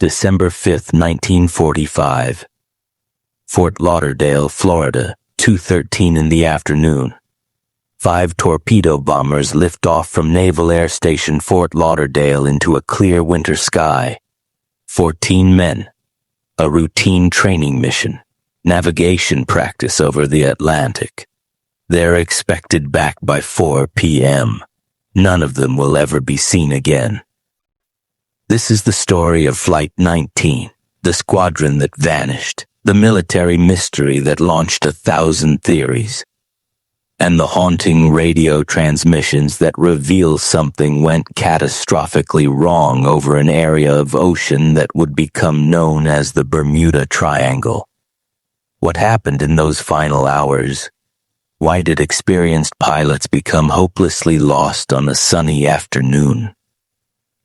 December 5, 1945. Fort Lauderdale, Florida, 2:13 in the afternoon. 5 torpedo bombers lift off from Naval Air Station Fort Lauderdale into a clear winter sky. 14 men. A routine training mission. Navigation practice over the Atlantic. They're expected back by 4 p.m. None of them will ever be seen again. This is the story of Flight 19, the squadron that vanished, the military mystery that launched 1,000 theories, and the haunting radio transmissions that reveal something went catastrophically wrong over an area of ocean that would become known as the Bermuda Triangle. What happened in those final hours? Why did experienced pilots become hopelessly lost on a sunny afternoon?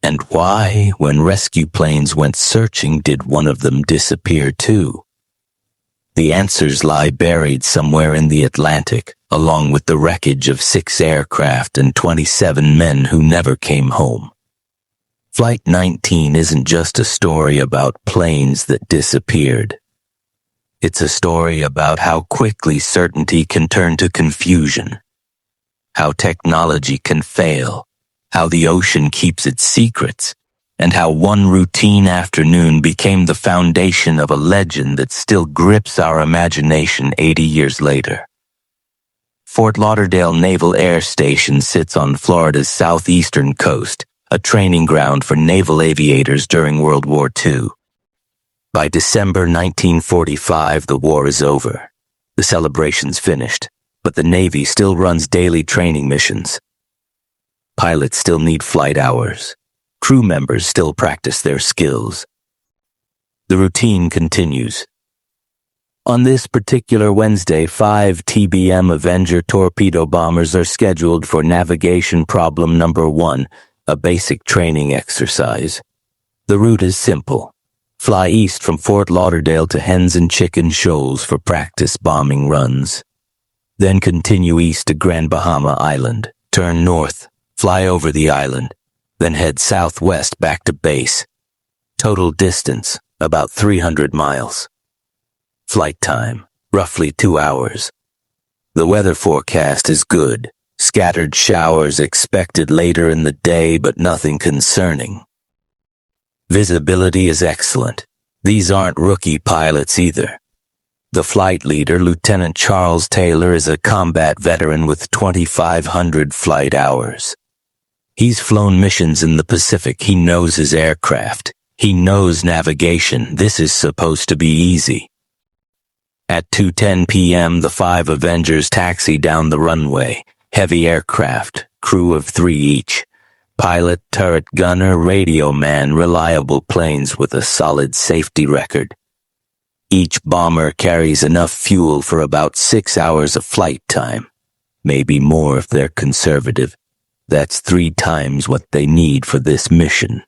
And why, when rescue planes went searching, did one of them disappear too? The answers lie buried somewhere in the Atlantic, along with the wreckage of 6 aircraft and 27 men who never came home. Flight 19 isn't just a story about planes that disappeared. It's a story about how quickly certainty can turn to confusion, how technology can fail, how the ocean keeps its secrets, and how one routine afternoon became the foundation of a legend that still grips our imagination 80 years later. Fort Lauderdale Naval Air Station sits on Florida's southeastern coast, a training ground for naval aviators during World War II. By December 1945, the war is over. The celebration's finished, but the Navy still runs daily training missions. Pilots still need flight hours. Crew members still practice their skills. The routine continues. On this particular Wednesday, 5 TBM Avenger torpedo bombers are scheduled for navigation problem number 1, a basic training exercise. The route is simple. Fly east from Fort Lauderdale to Hens and Chicken Shoals for practice bombing runs. Then continue east to Grand Bahama Island, turn north, fly over the island, then head southwest back to base. Total distance, about 300 miles. Flight time, roughly 2 hours. The weather forecast is good. Scattered showers expected later in the day, but nothing concerning. Visibility is excellent. These aren't rookie pilots either. The flight leader, Lieutenant Charles Taylor, is a combat veteran with 2,500 flight hours. He's flown missions in the Pacific. He knows his aircraft. He knows navigation. This is supposed to be easy. At 2:10 p.m., the 5 Avengers taxi down the runway. Heavy aircraft, crew of 3 each. Pilot, turret gunner, radio man, reliable planes with a solid safety record. Each bomber carries enough fuel for about 6 hours of flight time. Maybe more if they're conservative. That's 3 times what they need for this mission.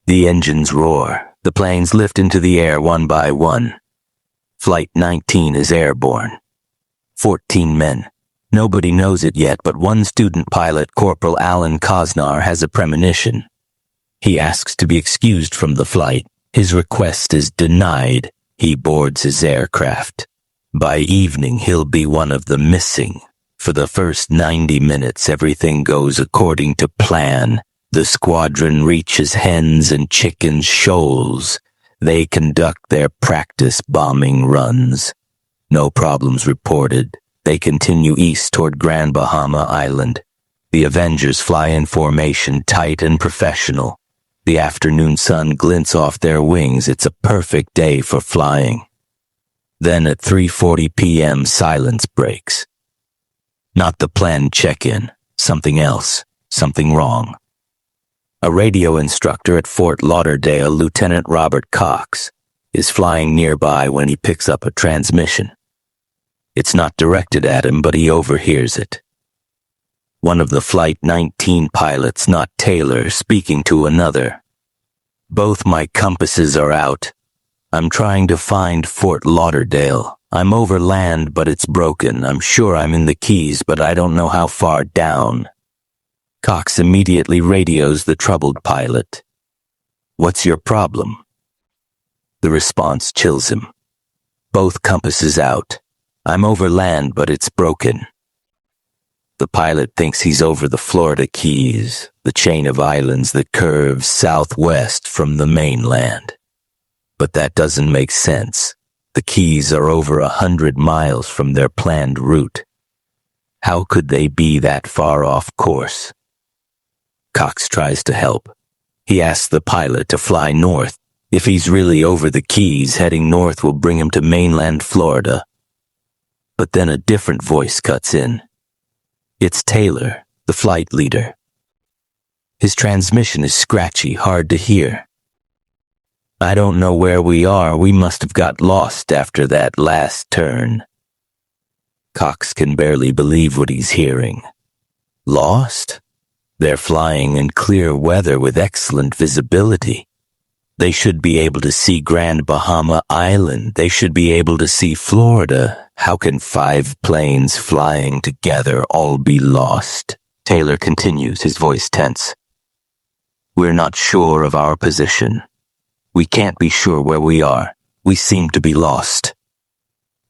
The engines roar. The planes lift into the air one by one. Flight 19 is airborne. 14 men. Nobody knows it yet, but one student pilot, Corporal Alan Cosnar, has a premonition. He asks to be excused from the flight. His request is denied. He boards his aircraft. By evening, he'll be one of the missing. For the first 90 minutes, everything goes according to plan. The squadron reaches Hens and Chicken Shoals. They conduct their practice bombing runs. No problems reported. They continue east toward Grand Bahama Island. The Avengers fly in formation, tight and professional. The afternoon sun glints off their wings. It's a perfect day for flying. Then at 3:40 p.m., silence breaks. Not the planned check-in. Something else. Something wrong. A radio instructor at Fort Lauderdale, Lieutenant Robert Cox, is flying nearby when he picks up a transmission. It's not directed at him, but he overhears it. One of the Flight 19 pilots, not Taylor, speaking to another. Both my compasses are out. I'm trying to find Fort Lauderdale. I'm over land, but it's broken. I'm sure I'm in the Keys, but I don't know how far down. Cox immediately radios the troubled pilot. What's your problem? The response chills him. Both compasses out. I'm over land, but it's broken. The pilot thinks he's over the Florida Keys, the chain of islands that curves southwest from the mainland. But that doesn't make sense. The Keys are over 100 miles from their planned route. How could they be that far off course? Cox tries to help. He asks the pilot to fly north. If he's really over the Keys, heading north will bring him to mainland Florida. But then a different voice cuts in. It's Taylor, the flight leader. His transmission is scratchy, hard to hear. I don't know where we are. We must have got lost after that last turn. Cox can barely believe what he's hearing. Lost? They're flying in clear weather with excellent visibility. They should be able to see Grand Bahama Island. They should be able to see Florida. How can 5 planes flying together all be lost? Taylor continues, his voice tense. We're not sure of our position. We can't be sure where we are. We seem to be lost.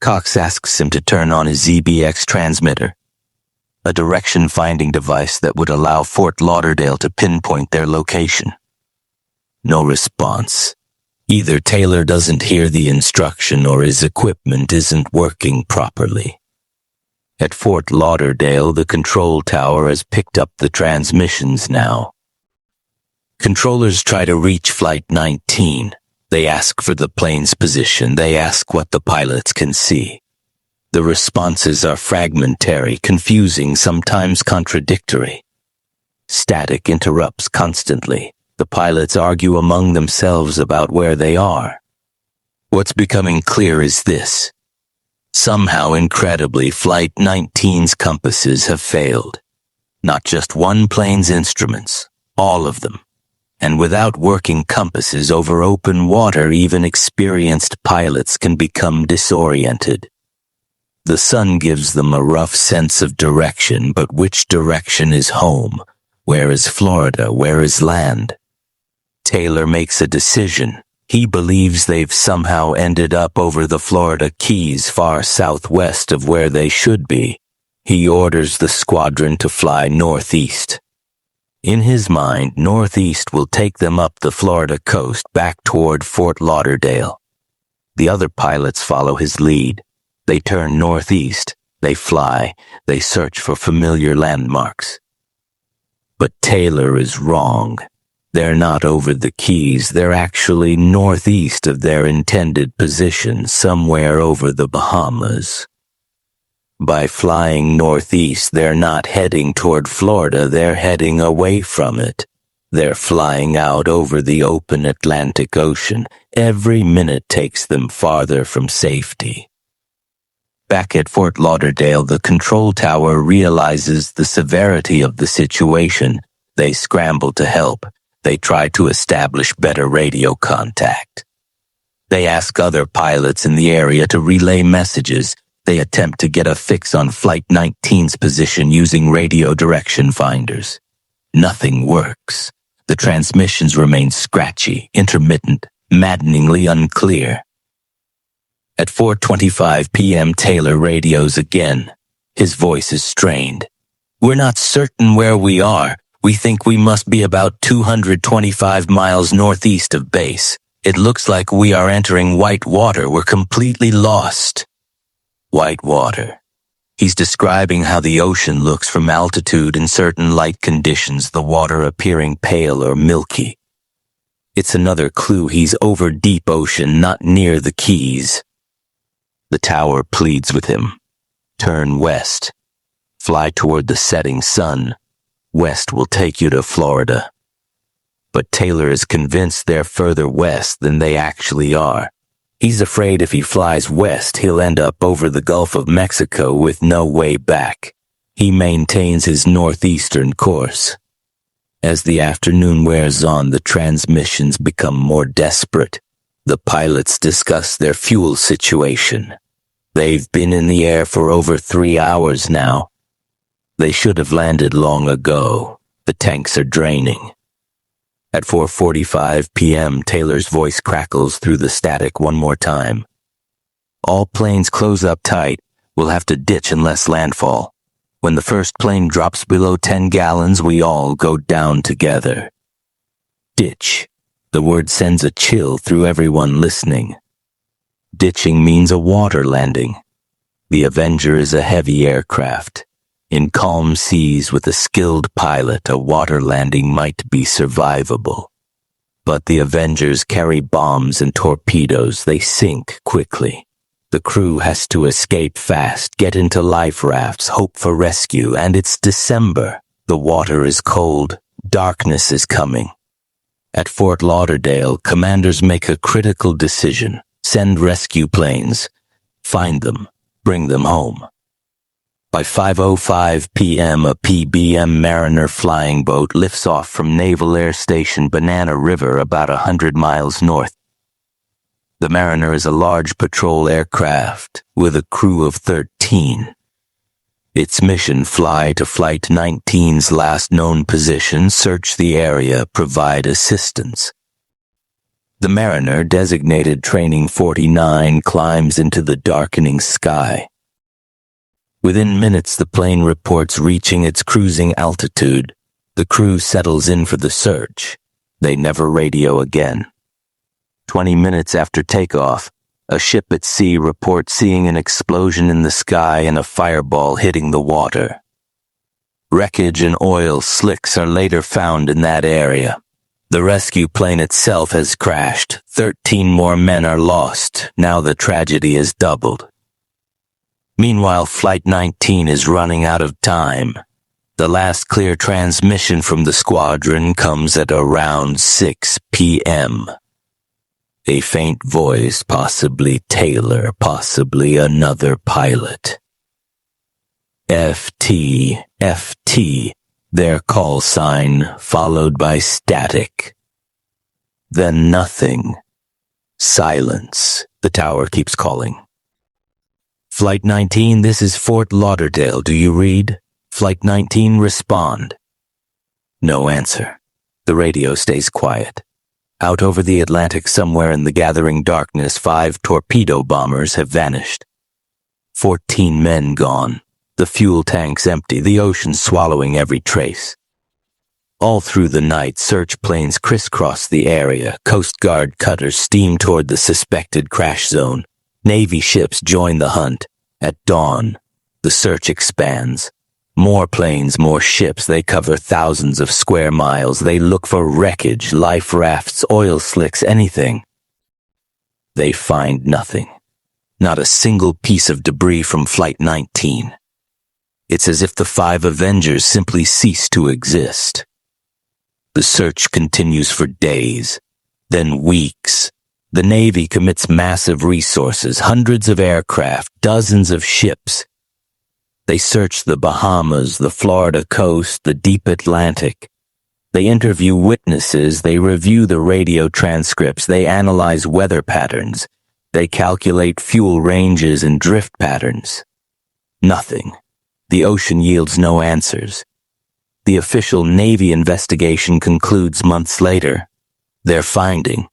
Cox asks him to turn on his ZBX transmitter, a direction-finding device that would allow Fort Lauderdale to pinpoint their location. No response. Either Taylor doesn't hear the instruction or his equipment isn't working properly. At Fort Lauderdale, the control tower has picked up the transmissions now. Controllers try to reach Flight 19. They ask for the plane's position. They ask what the pilots can see. The responses are fragmentary, confusing, sometimes contradictory. Static interrupts constantly. The pilots argue among themselves about where they are. What's becoming clear is this. Somehow, incredibly, Flight 19's compasses have failed. Not just one plane's instruments, all of them. And without working compasses over open water, even experienced pilots can become disoriented. The sun gives them a rough sense of direction, but which direction is home? Where is Florida? Where is land? Taylor makes a decision. He believes they've somehow ended up over the Florida Keys, far southwest of where they should be. He orders the squadron to fly northeast. In his mind, northeast will take them up the Florida coast back toward Fort Lauderdale. The other pilots follow his lead. They turn northeast. They fly. They search for familiar landmarks. But Taylor is wrong. They're not over the Keys. They're actually northeast of their intended position, somewhere over the Bahamas. By flying northeast, they're not heading toward Florida. They're heading away from it. They're flying out over the open Atlantic Ocean. Every minute takes them farther from safety. Back at Fort Lauderdale, the control tower realizes the severity of the situation. They scramble to help. They try to establish better radio contact. They ask other pilots in the area to relay messages. They attempt to get a fix on Flight 19's position using radio direction finders. Nothing works. The transmissions remain scratchy, intermittent, maddeningly unclear. At 4:25 p.m., Taylor radios again. His voice is strained. We're not certain where we are. We think we must be about 225 miles northeast of base. It looks like we are entering white water. We're completely lost. White water. He's describing how the ocean looks from altitude in certain light conditions, the water appearing pale or milky. It's another clue he's over deep ocean, not near the Keys. The tower pleads with him. Turn west. Fly toward the setting sun. West will take you to Florida. But Taylor is convinced they're further west than they actually are. He's afraid if he flies west, he'll end up over the Gulf of Mexico with no way back. He maintains his northeastern course. As the afternoon wears on, the transmissions become more desperate. The pilots discuss their fuel situation. They've been in the air for over 3 hours now. They should have landed long ago. The tanks are draining. At 4:45 p.m., Taylor's voice crackles through the static one more time. All planes close up tight. We'll have to ditch unless landfall. When the first plane drops below 10 gallons, we all go down together. Ditch. The word sends a chill through everyone listening. Ditching means a water landing. The Avenger is a heavy aircraft. In calm seas with a skilled pilot, a water landing might be survivable. But the Avengers carry bombs and torpedoes. They sink quickly. The crew has to escape fast, get into life rafts, hope for rescue, and it's December. The water is cold. Darkness is coming. At Fort Lauderdale, commanders make a critical decision. Send rescue planes. Find them. Bring them home. By 5:05 p.m., a PBM Mariner flying boat lifts off from Naval Air Station Banana River about 100 miles north. The Mariner is a large patrol aircraft with a crew of 13. Its mission: fly to Flight 19's last known position, search the area, provide assistance. The Mariner, designated Training 49, climbs into the darkening sky. Within minutes, the plane reports reaching its cruising altitude. The crew settles in for the search. They never radio again. 20 minutes after takeoff, a ship at sea reports seeing an explosion in the sky and a fireball hitting the water. Wreckage and oil slicks are later found in that area. The rescue plane itself has crashed. 13 more men are lost. Now the tragedy is doubled. Meanwhile, Flight 19 is running out of time. The last clear transmission from the squadron comes at around 6 p.m. A faint voice, possibly Taylor, possibly another pilot. FT, FT, their call sign, followed by static. Then nothing. Silence. The tower keeps calling. Flight 19, this is Fort Lauderdale. Do you read? Flight 19, respond. No answer. The radio stays quiet. Out over the Atlantic, somewhere in the gathering darkness, 5 torpedo bombers have vanished. 14 men gone. The fuel tanks empty, the ocean swallowing every trace. All through the night, search planes crisscross the area. Coast Guard cutters steam toward the suspected crash zone. Navy ships join the hunt. At dawn, the search expands. More planes, more ships. They cover thousands of square miles. They look for wreckage, life rafts, oil slicks, anything. They find nothing. Not a single piece of debris from Flight 19. It's as if the 5 Avengers simply ceased to exist. The search continues for days, then weeks. The Navy commits massive resources, hundreds of aircraft, dozens of ships. They search the Bahamas, the Florida coast, the deep Atlantic. They interview witnesses, they review the radio transcripts, they analyze weather patterns, they calculate fuel ranges and drift patterns. Nothing. The ocean yields no answers. The official Navy investigation concludes months later. Their finding: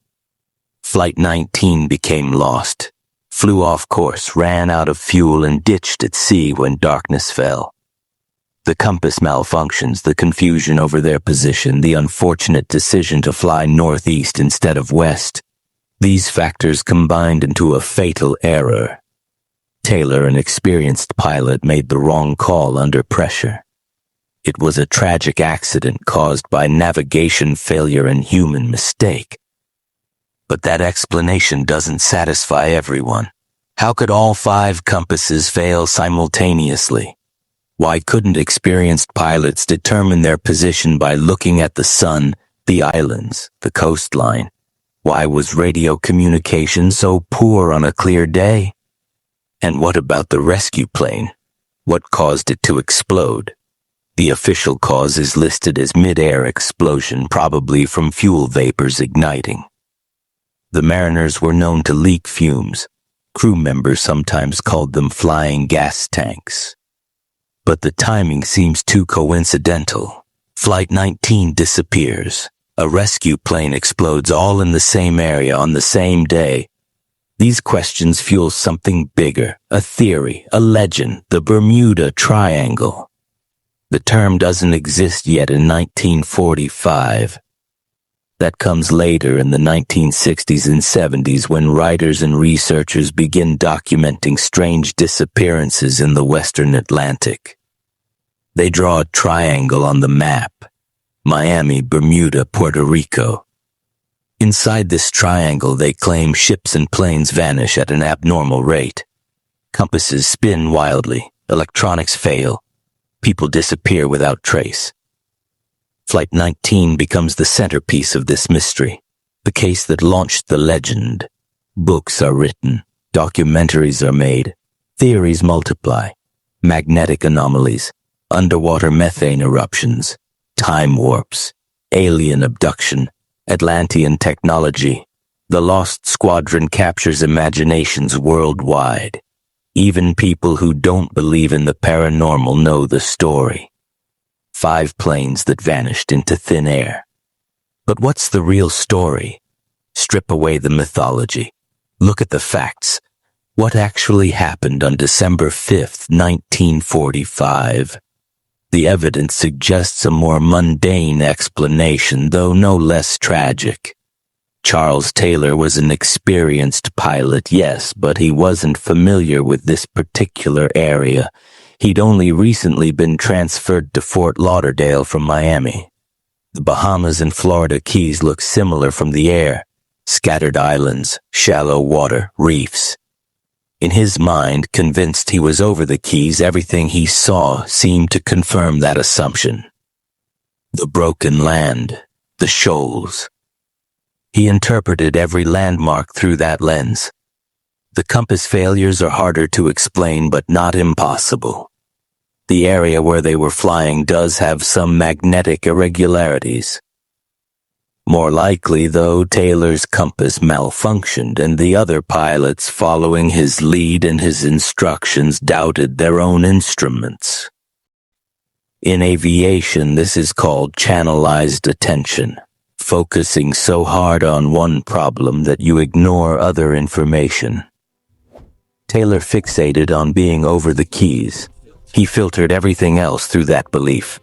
Flight 19 became lost, flew off course, ran out of fuel, and ditched at sea when darkness fell. The compass malfunctions, the confusion over their position, the unfortunate decision to fly northeast instead of west. These factors combined into a fatal error. Taylor, an experienced pilot, made the wrong call under pressure. It was a tragic accident caused by navigation failure and human mistake. But that explanation doesn't satisfy everyone. How could all 5 compasses fail simultaneously? Why couldn't experienced pilots determine their position by looking at the sun, the islands, the coastline? Why was radio communication so poor on a clear day? And what about the rescue plane? What caused it to explode? The official cause is listed as mid-air explosion, probably from fuel vapors igniting. The Mariners were known to leak fumes. Crew members sometimes called them flying gas tanks. But the timing seems too coincidental. Flight 19 disappears. A rescue plane explodes all in the same area on the same day. These questions fuel something bigger, a theory, a legend, the Bermuda Triangle. The term doesn't exist yet in 1945. That comes later in the 1960s and 70s when writers and researchers begin documenting strange disappearances in the Western Atlantic. They draw a triangle on the map: Miami, Bermuda, Puerto Rico. Inside this triangle, they claim ships and planes vanish at an abnormal rate. Compasses spin wildly, electronics fail, people disappear without trace. Flight 19 becomes the centerpiece of this mystery, the case that launched the legend. Books are written, documentaries are made, theories multiply: magnetic anomalies, underwater methane eruptions, time warps, alien abduction, Atlantean technology. The Lost Squadron captures imaginations worldwide. Even people who don't believe in the paranormal know the story. 5 planes that vanished into thin air. But what's the real story? Strip away the mythology. Look at the facts. What actually happened on December 5th, 1945? The evidence suggests a more mundane explanation, though no less tragic. Charles Taylor was an experienced pilot, yes, but he wasn't familiar with this particular area. He'd only recently been transferred to Fort Lauderdale from Miami. The Bahamas and Florida Keys look similar from the air: scattered islands, shallow water, reefs. In his mind, convinced he was over the Keys, everything he saw seemed to confirm that assumption. The broken land, the shoals. He interpreted every landmark through that lens. The compass failures are harder to explain, but not impossible. The area where they were flying does have some magnetic irregularities. More likely, though, Taylor's compass malfunctioned and the other pilots following his lead and his instructions doubted their own instruments. In aviation, this is called channelized attention, focusing so hard on one problem that you ignore other information. Taylor fixated on being over the Keys. He filtered everything else through that belief.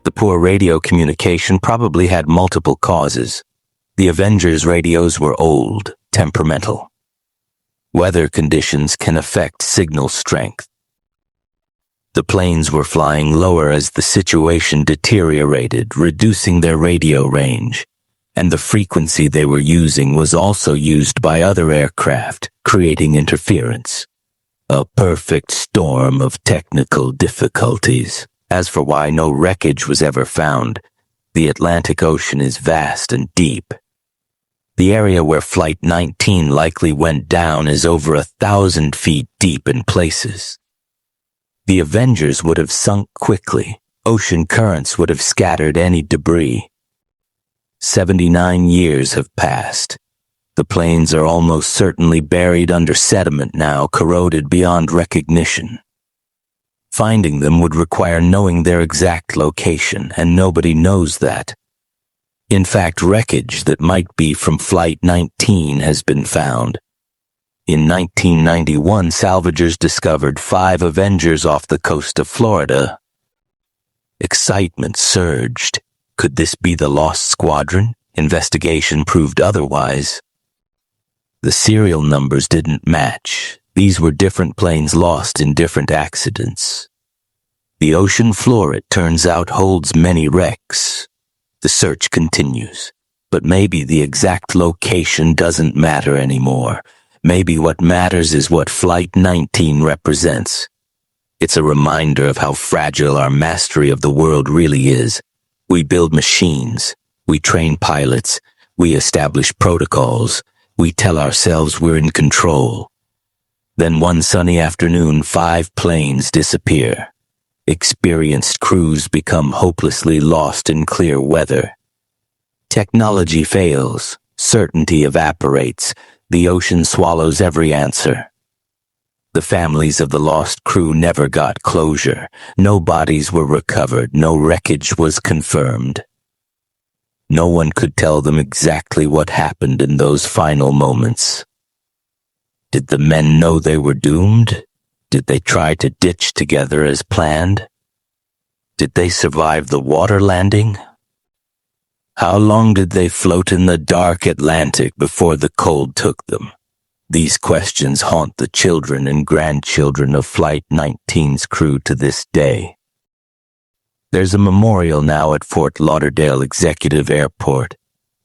The poor radio communication probably had multiple causes. The Avengers radios were old, temperamental. Weather conditions can affect signal strength. The planes were flying lower as the situation deteriorated, reducing their radio range, and the frequency they were using was also used by other aircraft, creating interference. A perfect storm of technical difficulties. As for why no wreckage was ever found, the Atlantic Ocean is vast and deep. The area where Flight 19 likely went down is over 1,000 feet deep in places. The Avengers would have sunk quickly. Ocean currents would have scattered any debris. 79 years have passed. The planes are almost certainly buried under sediment now, corroded beyond recognition. Finding them would require knowing their exact location, and nobody knows that. In fact, wreckage that might be from Flight 19 has been found. In 1991, salvagers discovered 5 Avengers off the coast of Florida. Excitement surged. Could this be the Lost Squadron? Investigation proved otherwise. The serial numbers didn't match. These were different planes lost in different accidents. The ocean floor, it turns out, holds many wrecks. The search continues. But maybe the exact location doesn't matter anymore. Maybe what matters is what Flight 19 represents. It's a reminder of how fragile our mastery of the world really is. We build machines. We train pilots. We establish protocols. We tell ourselves we're in control. Then one sunny afternoon, 5 planes disappear. Experienced crews become hopelessly lost in clear weather. Technology fails. Certainty evaporates. The ocean swallows every answer. The families of the lost crew never got closure. No bodies were recovered. No wreckage was confirmed. No one could tell them exactly what happened in those final moments. Did the men know they were doomed? Did they try to ditch together as planned? Did they survive the water landing? How long did they float in the dark Atlantic before the cold took them? These questions haunt the children and grandchildren of Flight 19's crew to this day. There's a memorial now at Fort Lauderdale Executive Airport,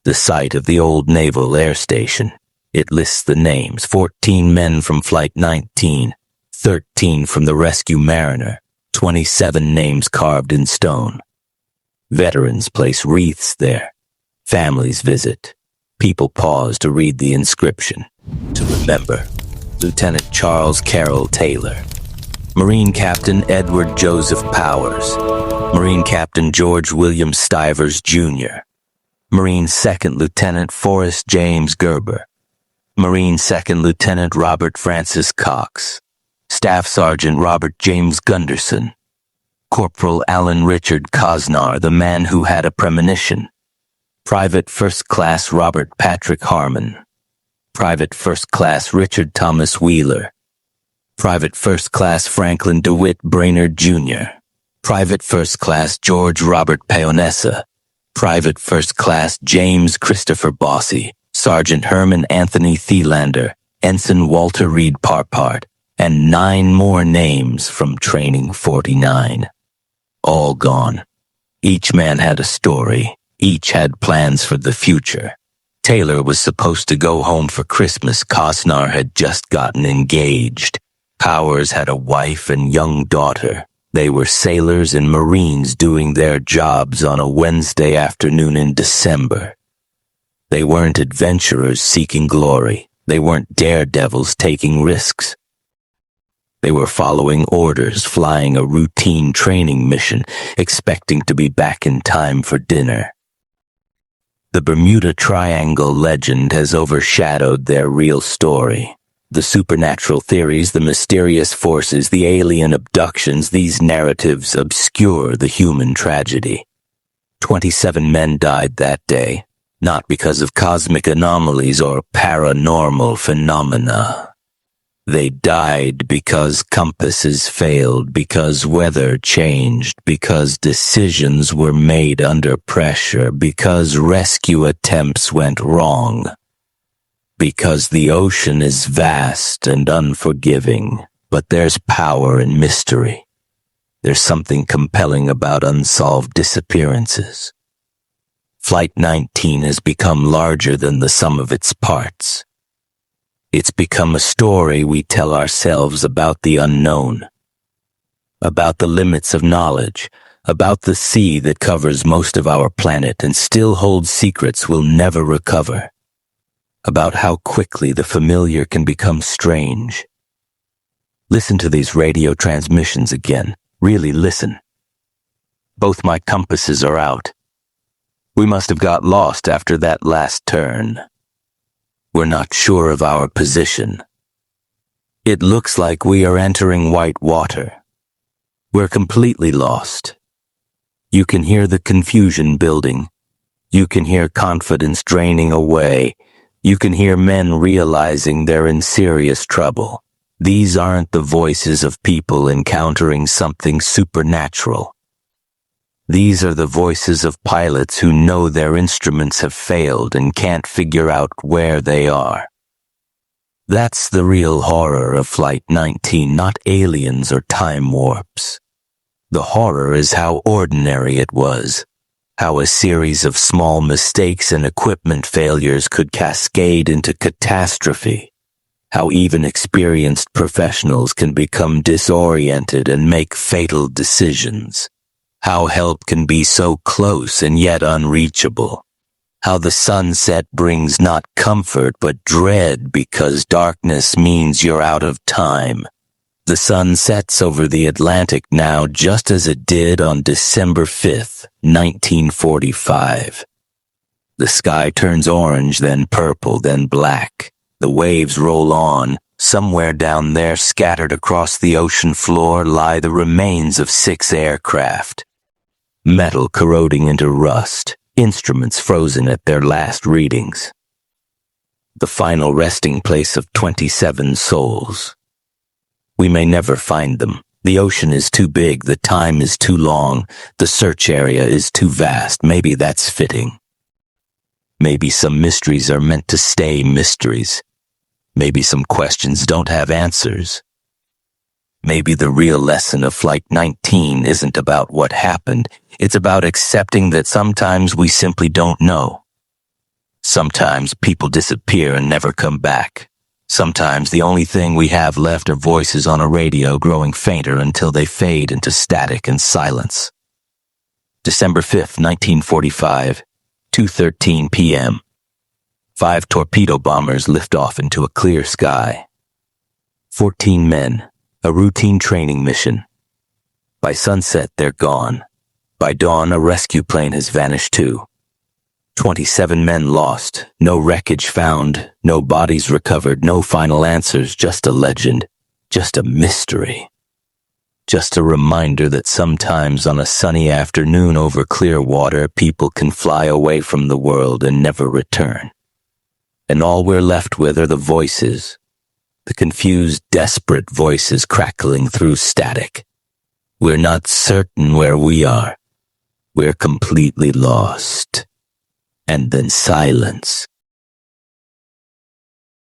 the site of the old Naval Air Station. It lists the names: 14 men from Flight 19, 13 from the Rescue Mariner, 27 names carved in stone. Veterans place wreaths there. Families visit. People pause to read the inscription. To remember, Lieutenant Charles Carroll Taylor, Marine Captain Edward Joseph Powers, Marine Captain George William Stivers, Jr., Marine Second Lieutenant Forrest James Gerber, Marine Second Lieutenant Robert Francis Cox, Staff Sergeant Robert James Gunderson, Corporal Alan Richard Cosnar, the man who had a premonition, Private First Class Robert Patrick Harmon, Private First Class Richard Thomas Wheeler, Private First Class Franklin DeWitt Brainerd, Jr., Private First Class George Robert Peonessa, Private First Class James Christopher Bossy, Sergeant Herman Anthony Thielander, Ensign Walter Reed Parpart, and 9 more names from Training 49. All gone. Each man had a story. Each had plans for the future. Taylor was supposed to go home for Christmas. Cosnar had just gotten engaged. Powers had a wife and young daughter. They were sailors and Marines doing their jobs on a Wednesday afternoon in December. They weren't adventurers seeking glory. They weren't daredevils taking risks. They were following orders, flying a routine training mission, expecting to be back in time for dinner. The Bermuda Triangle legend has overshadowed their real story. The supernatural theories, the mysterious forces, the alien abductions, these narratives obscure the human tragedy. 27 men died that day, not because of cosmic anomalies or paranormal phenomena. They died because compasses failed, because weather changed, because decisions were made under pressure, because rescue attempts went wrong. Because the ocean is vast and unforgiving, but there's power in mystery. There's something compelling about unsolved disappearances. Flight 19 has become larger than the sum of its parts. It's become a story we tell ourselves about the unknown, about the limits of knowledge, about the sea that covers most of our planet and still holds secrets we'll never recover, about how quickly the familiar can become strange. Listen to these radio transmissions again. Really listen. Both my compasses are out. We must have got lost after that last turn. We're not sure of our position. It looks like we are entering white water. We're completely lost. You can hear the confusion building. You can hear confidence draining away. You can hear men realizing they're in serious trouble. These aren't the voices of people encountering something supernatural. These are the voices of pilots who know their instruments have failed and can't figure out where they are. That's the real horror of Flight 19, not aliens or time warps. The horror is how ordinary it was, how a series of small mistakes and equipment failures could cascade into catastrophe, how even experienced professionals can become disoriented and make fatal decisions. How help can be so close and yet unreachable. How the sunset brings not comfort but dread because darkness means you're out of time. The sun sets over the Atlantic now just as it did on December 5th, 1945. The sky turns orange, then purple, then black. The waves roll on. Somewhere down there, scattered across the ocean floor, lie the remains of 6 aircraft. Metal corroding into rust, instruments frozen at their last readings. The final resting place of 27 souls. We may never find them. The ocean is too big, the time is too long, the search area is too vast. Maybe that's fitting. Maybe some mysteries are meant to stay mysteries. Maybe some questions don't have answers. Maybe the real lesson of Flight 19 isn't about what happened. It's about accepting that sometimes we simply don't know. Sometimes people disappear and never come back. Sometimes the only thing we have left are voices on a radio growing fainter until they fade into static and silence. December 5th, 1945, 2:13 p.m. 5 torpedo bombers lift off into a clear sky. 14 men, a routine training mission. By sunset, they're gone. By dawn, a rescue plane has vanished too. 27 men lost, no wreckage found, no bodies recovered, no final answers, just a legend, just a mystery. Just a reminder that sometimes on a sunny afternoon over clear water, people can fly away from the world and never return. And all we're left with are the voices, the confused, desperate voices crackling through static. We're not certain where we are. We're completely lost. And then silence.